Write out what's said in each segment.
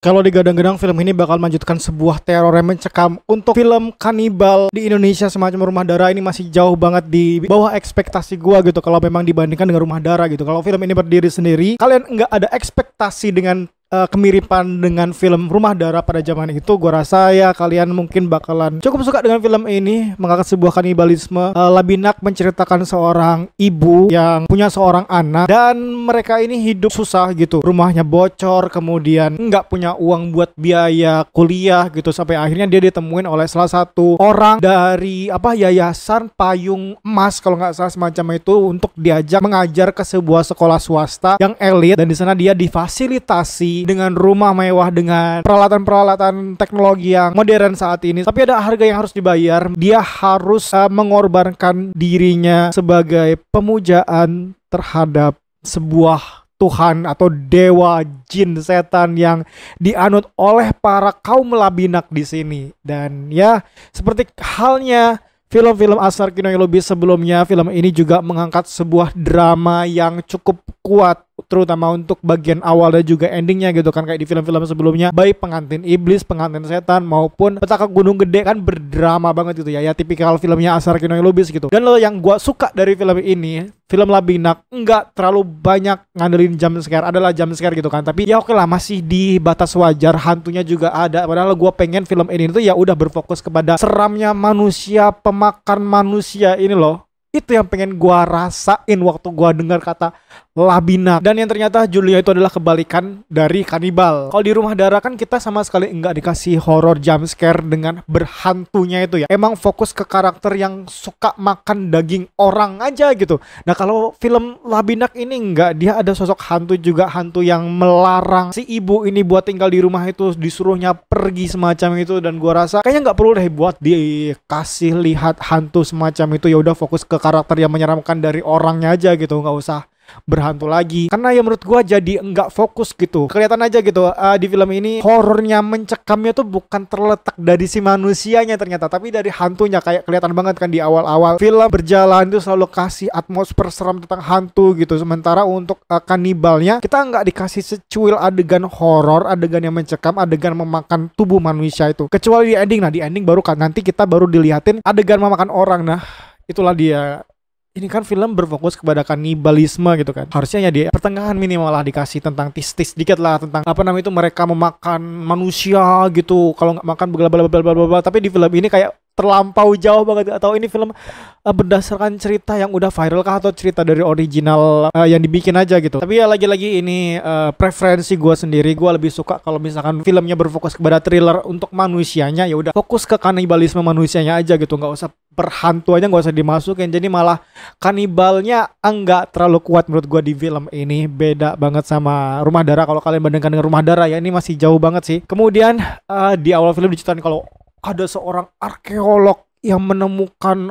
Kalau digadang-gadang film ini bakal melanjutkan sebuah teror yang mencekam. Untuk film kanibal di Indonesia semacam Rumah Darah ini masih jauh banget di bawah ekspektasi gua gitu. Kalau memang dibandingkan dengan Rumah Darah gitu. Kalau film ini berdiri sendiri, kalian nggak ada ekspektasi dengan kemiripan dengan film Rumah Darah pada zaman itu, gua rasa ya kalian mungkin bakalan cukup suka dengan film ini. Mengangkat sebuah kanibalisme. Labinak menceritakan seorang ibu yang punya seorang anak dan mereka ini hidup susah gitu. Rumahnya bocor, kemudian nggak punya uang buat biaya kuliah gitu, sampai akhirnya dia ditemuin oleh salah satu orang dari yayasan Payung Emas kalau nggak salah semacam itu, untuk diajak mengajar ke sebuah sekolah swasta yang elit, dan di sana dia difasilitasi dengan rumah mewah dengan peralatan-peralatan teknologi yang modern saat ini. Tapi ada harga yang harus dibayar. Dia harus mengorbankan dirinya sebagai pemujaan terhadap sebuah Tuhan atau dewa jin setan yang dianut oleh para kaum Labinak di sini. Dan ya, seperti halnya film-film Asar Kinoy Lubis sebelumnya, film ini juga mengangkat sebuah drama yang cukup kuat, terutama untuk bagian awal dan juga endingnya gitu kan, kayak di film-film sebelumnya, baik Pengantin Iblis, Pengantin Setan maupun Petaka Gunung Gede kan berdrama banget gitu ya, tipikal filmnya Asar Kinoy Lubis gitu. Dan lo yang gua suka dari film ini, film Labinak nggak terlalu banyak ngandelin jump scare, adalah jump scare gitu kan, tapi ya oke lah, masih di batas wajar, hantunya juga ada. Padahal gua pengen film ini tuh ya udah berfokus kepada seramnya manusia, pemakan manusia ini loh. Itu yang pengen gua rasain waktu gua dengar kata Labinak. Dan yang ternyata Julia itu adalah kebalikan dari kanibal. Kalau di Rumah Darah kan kita sama sekali enggak dikasih horror jump scare dengan berhantunya itu ya. Emang fokus ke karakter yang suka makan daging orang aja gitu. Nah kalau film Labinak ini enggak, dia ada sosok hantu juga, hantu yang melarang si ibu ini buat tinggal di rumah itu, disuruhnya pergi semacam itu. Dan gua rasa kayaknya nggak perlu deh buat dikasih lihat hantu semacam itu. Ya udah fokus ke karakter yang menyeramkan dari orangnya aja gitu, nggak usah berhantu lagi, karena ya menurut gua jadi enggak fokus gitu. Kelihatan aja gitu di film ini horornya mencekamnya tuh bukan terletak dari si manusianya ternyata, tapi dari hantunya. Kayak kelihatan banget kan di awal-awal film berjalan itu selalu kasih atmosfer seram tentang hantu gitu, sementara untuk kanibalnya kita nggak dikasih secuil adegan horor, adegan yang mencekam, adegan memakan tubuh manusia itu, kecuali di ending. Nah di ending baru kan nanti kita baru dilihatin adegan memakan orang. Nah itulah dia. Ini kan film berfokus kepada kanibalisme gitu kan. Harusnya ya di pertengahan minimal lah dikasih tentang tis-tis dikit lah tentang itu mereka memakan manusia gitu. Kalau nggak makan bla. Tapi di film ini kayak terlampau jauh banget. Atau ini film berdasarkan cerita yang udah viral kah, atau cerita dari original yang dibikin aja gitu. Tapi ya lagi-lagi ini preferensi gue sendiri. Gue lebih suka kalau misalkan filmnya berfokus kepada thriller untuk manusianya, ya udah fokus ke kanibalisme manusianya aja gitu. Nggak usah berhantu aja, nggak usah dimasukin. Jadi malah kanibalnya enggak terlalu kuat menurut gue di film ini. Beda banget sama Rumah Darah. Kalau kalian bandingkan dengan Rumah Darah ya, ini masih jauh banget sih. Kemudian di awal film diceritain kalau ada seorang arkeolog yang menemukan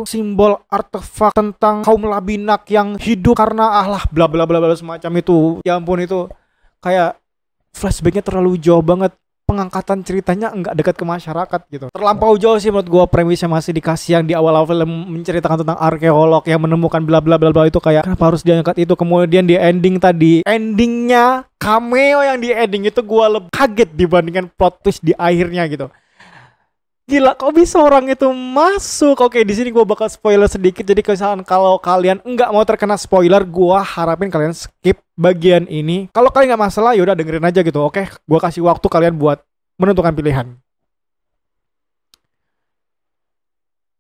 simbol artefak tentang kaum Labinak yang hidup karena bla bla bla bla semacam itu. Ya ampun, itu kayak flashbacknya terlalu jauh banget. Pengangkatan ceritanya enggak dekat ke masyarakat gitu. Terlampau jauh sih menurut gua. Premisnya masih dikasih yang di awal-awal film menceritakan tentang arkeolog yang menemukan bla bla bla bla, itu kayak kenapa harus diangkat itu. Kemudian di ending tadi, endingnya cameo yang di ending itu gua lebih kaget dibandingkan plot twist di akhirnya gitu. Gila, kok bisa orang itu masuk? Oke, di sini gue bakal spoiler sedikit. Jadi kalau kalian nggak mau terkena spoiler, gue harapin kalian skip bagian ini. Kalau kalian nggak masalah, yaudah dengerin aja gitu. Oke, gue kasih waktu kalian buat menentukan pilihan.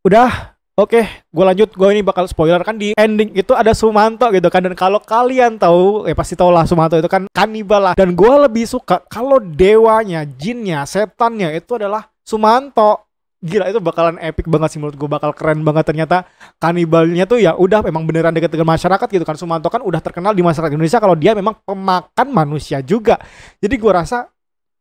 Udah, oke, gue lanjut. Gue ini bakal spoiler. Kan di ending itu ada Sumanto gitu kan. Dan kalau kalian tahu, pasti tau lah Sumanto itu kan kanibal lah. Dan gue lebih suka kalau dewanya, jinnya, setannya itu adalah Sumanto. Gila, itu bakalan epic banget sih menurut gue, bakal keren banget. Ternyata kanibalnya tuh ya udah emang beneran dekat dengan masyarakat gitu kan. Sumanto kan udah terkenal di masyarakat Indonesia kalau dia memang pemakan manusia juga. Jadi gue rasa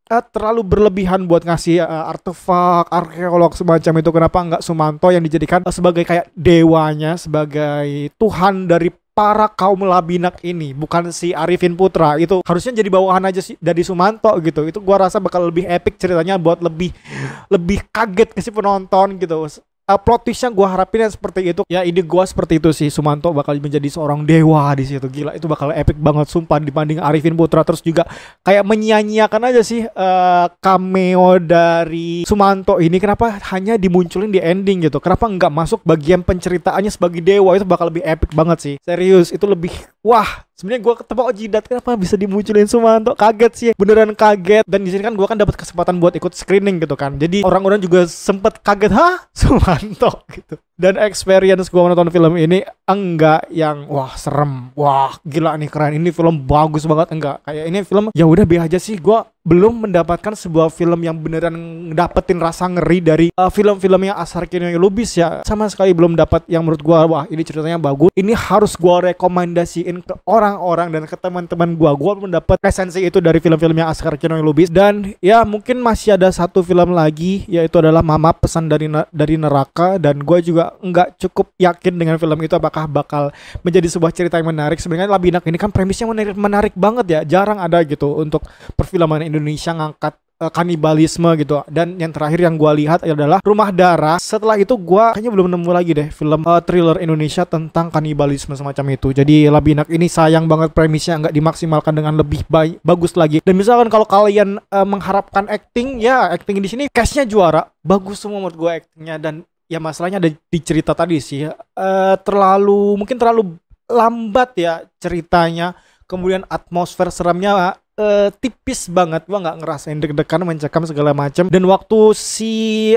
terlalu berlebihan buat ngasih artefak arkeolog semacam itu. Kenapa nggak Sumanto yang dijadikan sebagai kayak dewanya, sebagai Tuhan dari para kaum Labinak ini, bukan si Arifin Putra. Itu harusnya jadi bawahan aja sih dari Sumanto gitu. Itu gua rasa bakal lebih epic ceritanya, buat lebih kaget ke si penonton gitu. plot twistnya gue harapin seperti itu ya. Ide gue seperti itu sih, Sumanto bakal menjadi seorang dewa di situ. Gila, itu bakal epic banget sumpah dibanding Arifin Putra. Terus juga kayak menyia-nyiakan aja sih cameo dari Sumanto ini. Kenapa hanya dimunculin di ending gitu, kenapa nggak masuk bagian penceritaannya sebagai dewa? Itu bakal lebih epic banget sih, serius. Itu lebih wah. Sebenarnya gue ketepok jidat, kenapa bisa dimunculin Sumanto? Kaget sih, beneran kaget. Dan di sini kan gue kan dapat kesempatan buat ikut screening gitu kan. Jadi orang-orang juga sempet kaget, hah? Sumanto gitu. Dan experience gue menonton film ini enggak yang wah serem, wah gila nih keren, ini film bagus banget, enggak. Kayak ini film ya udah biasa aja sih. Gue belum mendapatkan sebuah film yang beneran dapetin rasa ngeri dari film-filmnya Ashar Kinoy Lubis ya. Sama sekali belum dapat yang menurut gue wah ini ceritanya bagus, ini harus gue rekomendasiin ke orang-orang dan ke teman-teman gue. Gue belum dapat esensi itu dari film-filmnya Ashar Kinoy Lubis. Dan ya mungkin masih ada satu film lagi, yaitu adalah Mama Pesan dari Neraka. Dan gue juga nggak cukup yakin dengan film itu apakah bakal menjadi sebuah cerita yang menarik. Sebenarnya Labinak ini kan premisnya menarik banget ya, jarang ada gitu untuk perfilman Indonesia ngangkat kanibalisme gitu. Dan yang terakhir yang gue lihat adalah Rumah Darah. Setelah itu gue kayaknya belum nemu lagi deh film thriller Indonesia tentang kanibalisme semacam itu. Jadi Labinak ini sayang banget premisnya nggak dimaksimalkan dengan lebih bagus lagi. Dan misalkan kalau kalian mengharapkan acting, ya acting di sini castnya juara, bagus semua menurut gue actingnya. Dan ya masalahnya ada di cerita tadi sih, mungkin terlalu lambat ya ceritanya. Kemudian atmosfer seremnya tipis banget, gua nggak ngerasain deg-degan, mencekam segala macam. Dan waktu si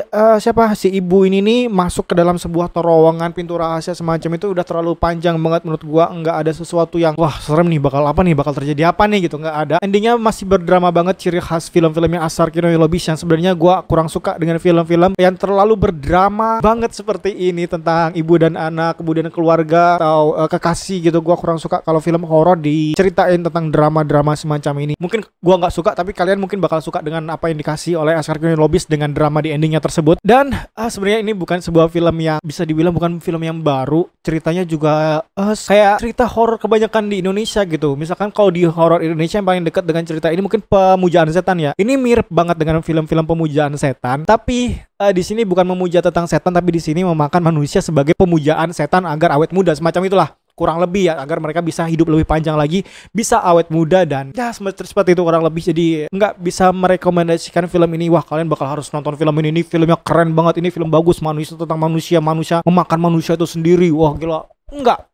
ibu ini nih masuk ke dalam sebuah terowongan pintu rahasia semacam itu udah terlalu panjang banget menurut gua. Nggak ada sesuatu yang wah serem nih, bakal terjadi apa nih gitu, nggak ada. Endingnya masih berdrama banget, ciri khas film-filmnya Ashar Kinoy Lubis yang sebenarnya gua kurang suka dengan film-film yang terlalu berdrama banget seperti ini tentang ibu dan anak, kemudian keluarga atau kekasih gitu. Gua kurang suka kalau film horor diceritain tentang drama-drama semacam ini. Mungkin gua nggak suka, tapi kalian mungkin bakal suka dengan apa yang dikasih oleh Ashar Kinoy Lubis dengan drama di endingnya tersebut. Dan sebenarnya ini bukan sebuah film yang bisa dibilang bukan film yang baru. Ceritanya juga kayak cerita horor kebanyakan di Indonesia gitu. Misalkan kalau di horor Indonesia yang paling dekat dengan cerita ini mungkin Pemujaan Setan ya. Ini mirip banget dengan film-film Pemujaan Setan, tapi di sini bukan memuja tentang setan, tapi di sini memakan manusia sebagai pemujaan setan agar awet muda, semacam itulah. Kurang lebih ya, agar mereka bisa hidup lebih panjang lagi, bisa awet muda, dan ya seperti itu kurang lebih. Jadi nggak bisa merekomendasikan film ini, wah kalian bakal harus nonton film ini filmnya keren banget, ini film bagus, manusia tentang manusia memakan manusia itu sendiri, wah gila. Enggak,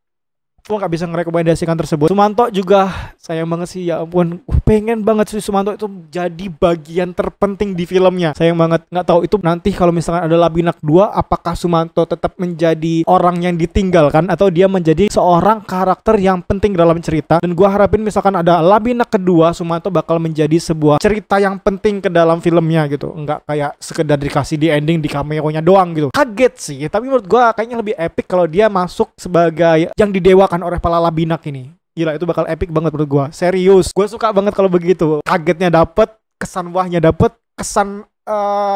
gue nggak bisa merekomendasikan tersebut. Sumanto juga sayang banget sih, ya ampun, pengen banget sih Sumanto itu jadi bagian terpenting di filmnya. Sayang banget. Nggak tahu itu nanti kalau misalkan ada Labinak 2, apakah Sumanto tetap menjadi orang yang ditinggalkan atau dia menjadi seorang karakter yang penting dalam cerita. Dan gue harapin misalkan ada Labinak kedua, Sumanto bakal menjadi sebuah cerita yang penting ke dalam filmnya gitu. Nggak kayak sekedar dikasih di ending, di cameo-nya doang gitu. Kaget sih, tapi menurut gue kayaknya lebih epic kalau dia masuk sebagai yang didewakan oleh para Labinak ini. Gila, itu bakal epic banget menurut gue. Serius, gue suka banget kalau begitu. Kagetnya dapet, kesan wahnya dapet, kesan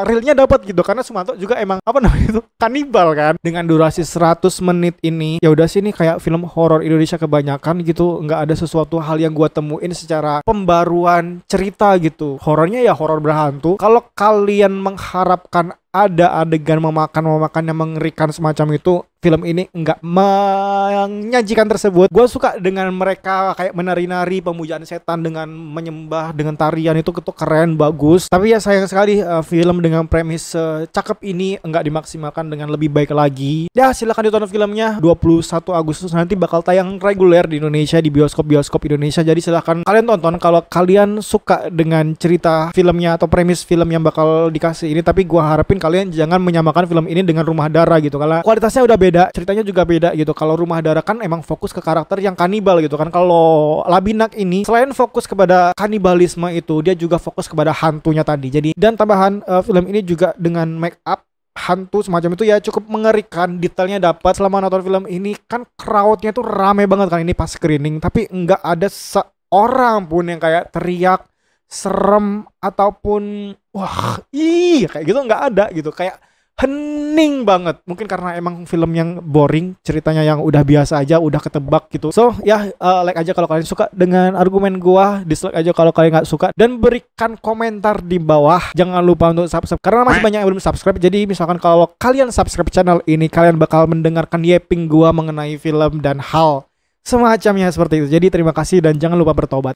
realnya dapat gitu. Karena Sumanto juga emang itu kanibal kan. Dengan durasi 100 menit ini, ya udah sih, ini kayak film horor Indonesia kebanyakan gitu. Nggak ada sesuatu hal yang gue temuin secara pembaruan cerita gitu. Horornya ya horor berhantu. Kalau kalian mengharapkan ada adegan memakan yang mengerikan semacam itu, film ini enggak menyajikan tersebut. Gue suka dengan mereka kayak menari-nari pemujaan setan dengan menyembah dengan tarian, itu keren, bagus. Tapi ya sayang sekali film dengan premis cakep ini enggak dimaksimalkan dengan lebih baik lagi. Ya silakan ditonton filmnya. 21 Agustus nanti bakal tayang reguler di Indonesia, di bioskop Indonesia. Jadi silakan kalian tonton kalau kalian suka dengan cerita filmnya atau premis film yang bakal dikasih ini. Tapi gue harapin kalian jangan menyamakan film ini dengan Rumah Darah gitu, karena kualitasnya udah beda, ceritanya juga beda gitu. Kalau Rumah Darah kan emang fokus ke karakter yang kanibal gitu kan. Kalau Labinak ini selain fokus kepada kanibalisme itu, dia juga fokus kepada hantunya tadi. Jadi dan tambahan film ini juga dengan make up hantu semacam itu ya cukup mengerikan, detailnya dapat. Selama nonton film ini kan crowdnya tuh rame banget kan ini pas screening, tapi nggak ada seorang pun yang kayak teriak serem ataupun wah kayak gitu, nggak ada gitu. Kayak hening banget. Mungkin karena emang film yang boring, ceritanya yang udah biasa aja, udah ketebak gitu. So ya like aja kalau kalian suka dengan argumen gua, dislike aja kalau kalian nggak suka, dan berikan komentar di bawah. Jangan lupa untuk subscribe karena masih banyak yang belum subscribe. Jadi misalkan kalau kalian subscribe channel ini, kalian bakal mendengarkan yapping gua mengenai film dan hal semacamnya seperti itu. Jadi terima kasih dan jangan lupa bertobat.